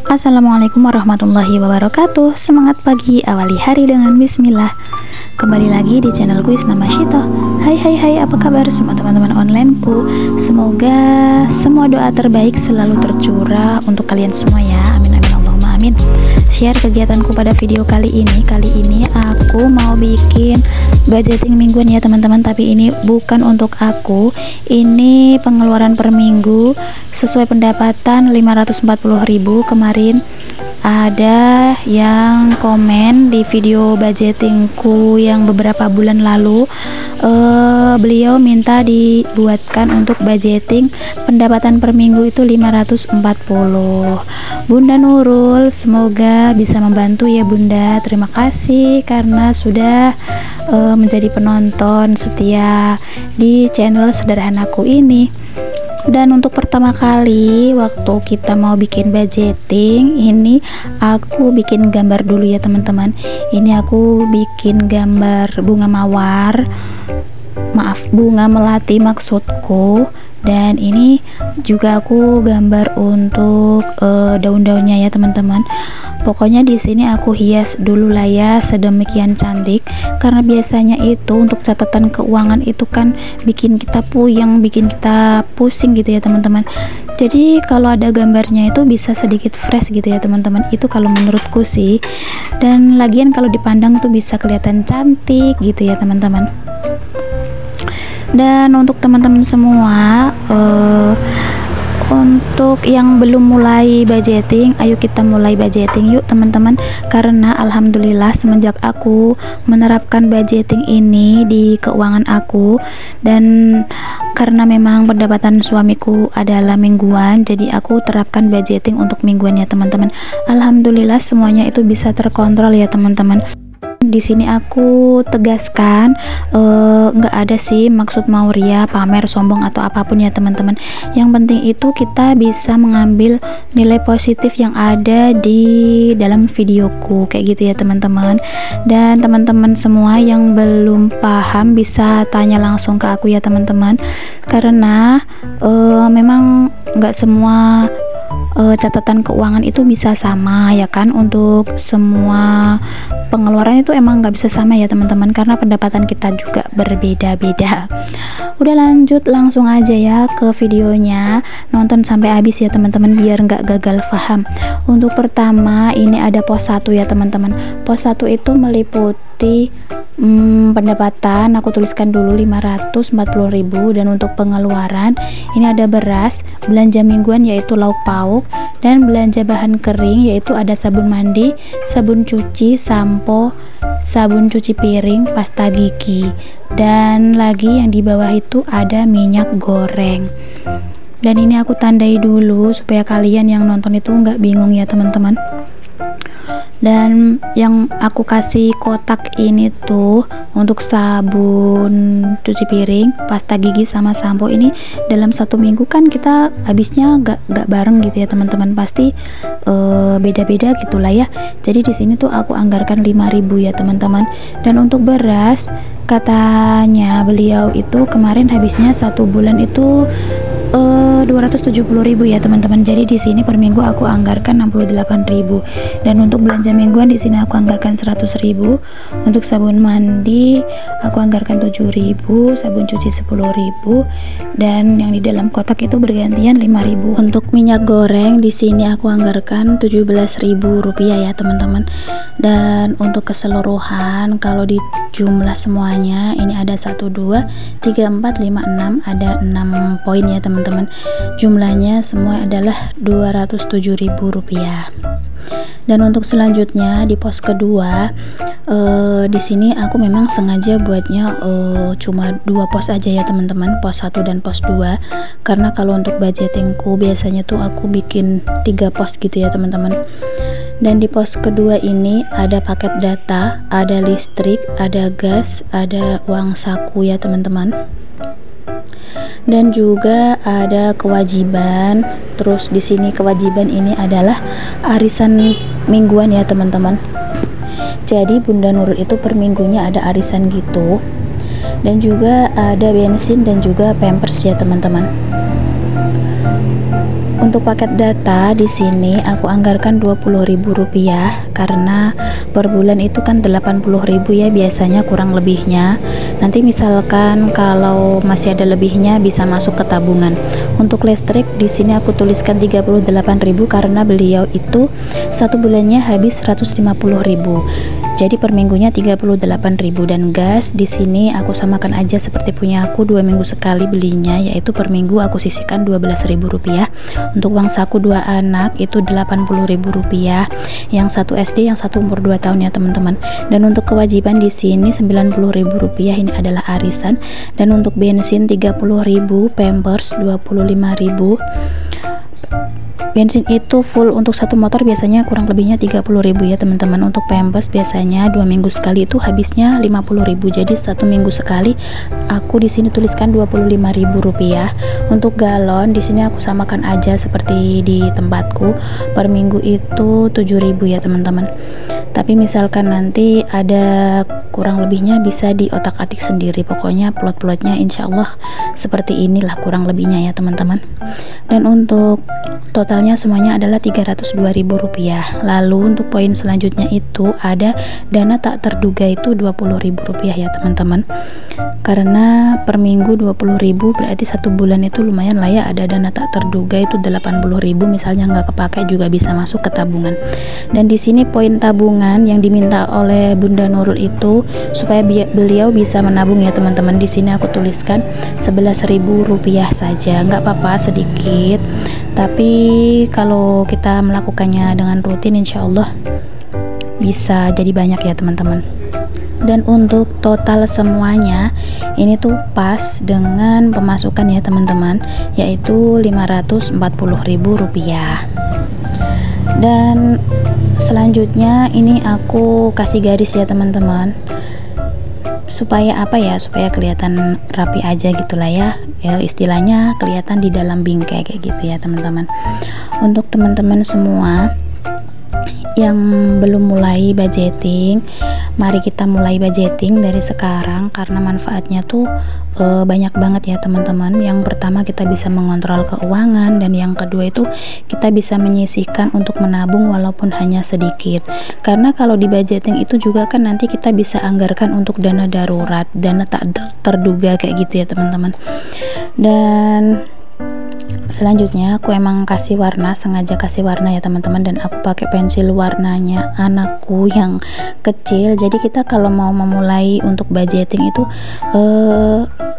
Assalamualaikum warahmatullahi wabarakatuh. Semangat pagi, awali hari dengan bismillah. Kembali lagi di channelku Isnama Syito. Hai, apa kabar semua teman-teman onlineku? Semoga semua doa terbaik selalu tercurah untuk kalian semua ya. Amin amin Allahumma amin. Share kegiatanku pada video kali ini. Kali ini aku mau bikin budgeting mingguan ya teman-teman, tapi ini bukan untuk aku. Ini pengeluaran per minggu sesuai pendapatan 540.000. Kemarin ada yang komen di video budgetingku yang beberapa bulan lalu, beliau minta dibuatkan untuk budgeting pendapatan per minggu itu 540. Bunda Nurul, semoga bisa membantu ya Bunda. Terima kasih karena sudah menjadi penonton setia di channel sederhanaku ini. Dan untuk pertama kali waktu kita mau bikin budgeting ini, aku bikin gambar dulu ya teman-teman. Ini aku bikin gambar bunga mawar, bunga melati maksudku. Dan ini juga aku gambar untuk daun-daunnya ya teman-teman. Pokoknya di sini aku hias dulu lah ya sedemikian cantik, karena biasanya itu untuk catatan keuangan itu kan bikin kita puyeng, bikin kita pusing gitu ya teman-teman. Jadi kalau ada gambarnya itu bisa sedikit fresh gitu ya teman-teman, itu kalau menurutku sih. Dan lagian kalau dipandang tuh bisa kelihatan cantik gitu ya teman-teman. Dan untuk teman-teman semua, untuk yang belum mulai budgeting, ayo kita mulai budgeting yuk teman-teman. Karena alhamdulillah semenjak aku menerapkan budgeting ini di keuangan aku, dan karena memang pendapatan suamiku adalah mingguan, jadi aku terapkan budgeting untuk mingguan ya teman-teman. Alhamdulillah semuanya itu bisa terkontrol ya teman-teman. Di sini aku tegaskan, nggak ada sih maksud mau ria, pamer, sombong atau apapun ya teman-teman. Yang penting itu kita bisa mengambil nilai positif yang ada di dalam videoku kayak gitu ya teman-teman. Dan teman-teman semua yang belum paham bisa tanya langsung ke aku ya teman-teman, karena memang nggak semua catatan keuangan itu bisa sama ya kan. Untuk semua pengeluaran itu emang nggak bisa sama ya teman-teman, karena pendapatan kita juga berbeda-beda. Udah lanjut langsung aja ya ke videonya, nonton sampai habis ya teman-teman biar nggak gagal paham. Untuk pertama ini ada pos 1 ya teman-teman. Pos 1 itu meliputi pendapatan, aku tuliskan dulu 540.000. Dan untuk pengeluaran ini ada beras, belanja mingguan yaitu lauk pauk, dan belanja bahan kering yaitu ada sabun mandi, sabun cuci, sampo, sabun cuci piring, pasta gigi, dan lagi yang di bawah itu ada minyak goreng. Dan ini aku tandai dulu supaya kalian yang nonton itu nggak bingung ya teman-teman. Dan yang aku kasih kotak ini tuh untuk sabun cuci piring, pasta gigi, sama sampo ini dalam 1 minggu kan kita habisnya gak bareng gitu ya teman-teman, pasti beda-beda gitulah ya. Jadi di sini tuh aku anggarkan 5.000 ya teman-teman. Dan untuk beras katanya beliau itu kemarin habisnya 1 bulan itu 270.000 ya teman-teman. Jadi di sini per minggu aku anggarkan 68.000. Dan untuk belanja mingguan di sini aku anggarkan 100.000. Untuk sabun mandi aku anggarkan 7.000, sabun cuci 10.000, dan yang di dalam kotak itu bergantian 5.000. Untuk minyak goreng di sini aku anggarkan 17.000 rupiah ya teman-teman. Dan untuk keseluruhan kalau di jumlah semuanya ini ada 1, 2, 3, 4, 5, 6, ada 6 poin ya teman-teman. Jumlahnya semua adalah 207.000 rupiah. Dan untuk selanjutnya di pos kedua, di sini aku memang sengaja buatnya cuma 2 pos aja ya teman-teman, pos 1 dan pos 2, karena kalau untuk budgetingku biasanya tuh aku bikin 3 pos gitu ya teman-teman. Dan di pos kedua ini ada paket data, ada listrik, ada gas, ada uang saku ya teman-teman. Dan juga ada kewajiban. Terus di sini kewajiban ini adalah arisan mingguan ya teman-teman. Jadi Bunda Nurul itu per minggunya ada arisan gitu. Dan juga ada bensin dan juga pampers ya teman-teman. Untuk paket data di sini aku anggarkan Rp20.000 karena per bulan itu kan 80.000 ya biasanya kurang lebihnya. Nanti misalkan kalau masih ada lebihnya bisa masuk ke tabungan. Untuk listrik di sini aku tuliskan 38.000 karena beliau itu satu bulannya habis 150.000. Jadi per minggunya 38.000. Dan gas di sini aku samakan aja seperti punya aku, 2 minggu sekali belinya, yaitu per minggu aku sisihkan Rp12.000. Untuk uang saku 2 anak itu Rp80.000, yang satu SD, yang satu umur 2 tahun ya teman-teman. Dan untuk kewajiban di sini Rp90.000, ini adalah arisan. Dan untuk bensin 30.000, Pampers 25.000. Bensin itu full untuk satu motor biasanya kurang lebihnya 30.000 ya teman-teman. Untuk Pampers biasanya 2 minggu sekali itu habisnya 50.000. Jadi 1 minggu sekali aku di sini tuliskan Rp25.000. Untuk galon di sini aku samakan aja seperti di tempatku, per minggu itu 7.000 ya teman-teman. Tapi misalkan nanti ada kurang lebihnya bisa diotak-atik sendiri. Pokoknya plot-plotnya insya Allah seperti inilah kurang lebihnya ya teman-teman. Dan untuk totalnya semuanya adalah Rp302.000. Lalu untuk poin selanjutnya itu ada dana tak terduga, itu Rp20.000 ya teman-teman. Karena per minggu 20.000 berarti satu bulan itu lumayan lah ya, ada dana tak terduga itu 80.000, misalnya nggak kepakai juga bisa masuk ke tabungan. Dan di sini poin tabungan yang diminta oleh Bunda Nurul itu supaya beliau bisa menabung ya teman-teman. Di sini aku tuliskan Rp11.000 saja, nggak apa-apa sedikit, tapi kalau kita melakukannya dengan rutin insya Allah bisa jadi banyak ya teman-teman. Dan untuk total semuanya ini tuh pas dengan pemasukan ya teman-teman, yaitu Rp540.000. Dan selanjutnya ini aku kasih garis ya teman-teman, supaya apa ya, supaya kelihatan rapi aja gitulah ya, istilahnya kelihatan di dalam bingkai kayak gitu ya teman-teman. Untuk teman-teman semua yang belum mulai budgeting, mari kita mulai budgeting dari sekarang karena manfaatnya tuh banyak banget ya teman-teman. Yang pertama kita bisa mengontrol keuangan, dan yang kedua itu kita bisa menyisihkan untuk menabung walaupun hanya sedikit. Karena kalau di budgeting itu juga kan nanti kita bisa anggarkan untuk dana darurat, dana tak terduga kayak gitu ya teman-teman. Dan selanjutnya aku emang kasih warna, sengaja kasih warna ya teman-teman, dan aku pakai pensil warnanya anakku yang kecil. Jadi kita kalau mau memulai untuk budgeting itu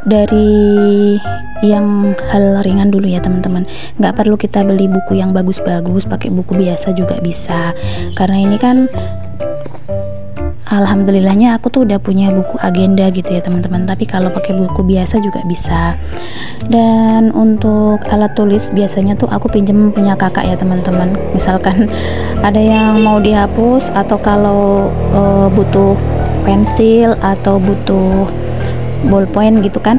dari yang hal ringan dulu ya teman-teman. Nggak perlu kita beli buku yang bagus-bagus, pakai buku biasa juga bisa. Karena ini kan alhamdulillahnya aku tuh udah punya buku agenda gitu ya teman-teman, tapi kalau pakai buku biasa juga bisa. Dan untuk alat tulis biasanya tuh aku pinjem punya kakak ya teman-teman. Misalkan ada yang mau dihapus atau kalau butuh pensil atau butuh ballpoint gitu kan,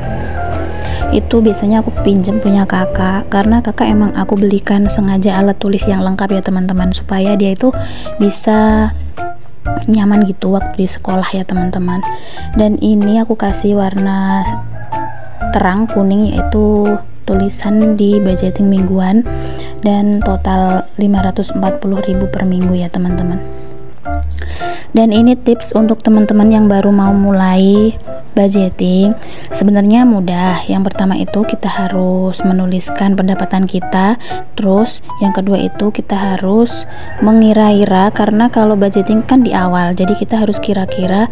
itu biasanya aku pinjem punya kakak, karena kakak emang aku belikan sengaja alat tulis yang lengkap ya teman-teman, supaya dia itu bisa nyaman gitu waktu di sekolah ya teman-teman. Dan ini aku kasih warna terang kuning, yaitu tulisan di budgeting mingguan, dan total Rp540.000 per minggu ya teman-teman. Dan ini tips untuk teman-teman yang baru mau mulai budgeting. Sebenarnya mudah. Yang pertama itu kita harus menuliskan pendapatan kita, terus yang kedua itu kita harus mengira-ira, karena kalau budgeting kan di awal, jadi kita harus kira-kira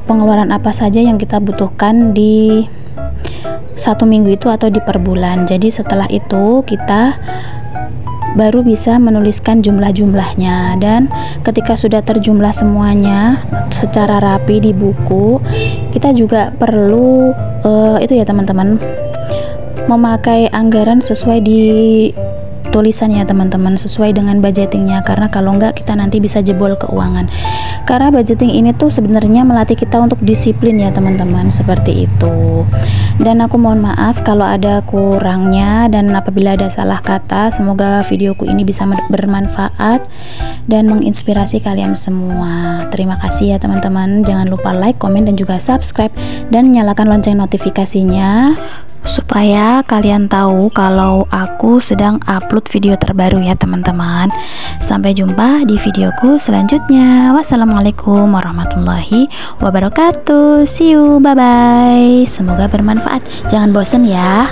pengeluaran apa saja yang kita butuhkan di satu minggu itu atau di per bulan. Jadi setelah itu kita baru bisa menuliskan jumlah-jumlahnya, dan ketika sudah terjumlah semuanya secara rapi di buku, kita juga perlu itu ya teman-teman, memakai anggaran sesuai di tulisannya teman-teman, sesuai dengan budgetingnya. Karena kalau enggak kita nanti bisa jebol keuangan. Karena budgeting ini tuh sebenarnya melatih kita untuk disiplin ya teman-teman, seperti itu. Dan aku mohon maaf kalau ada kurangnya, dan apabila ada salah kata. Semoga videoku ini bisa bermanfaat dan menginspirasi kalian semua. Terima kasih ya teman-teman. Jangan lupa like, komen, dan juga subscribe, dan nyalakan lonceng notifikasinya supaya kalian tahu kalau aku sedang upload video terbaru ya teman-teman. Sampai jumpa di videoku selanjutnya. Wassalamualaikum warahmatullahi wabarakatuh. See you, bye bye. Semoga bermanfaat. Jangan bosan ya.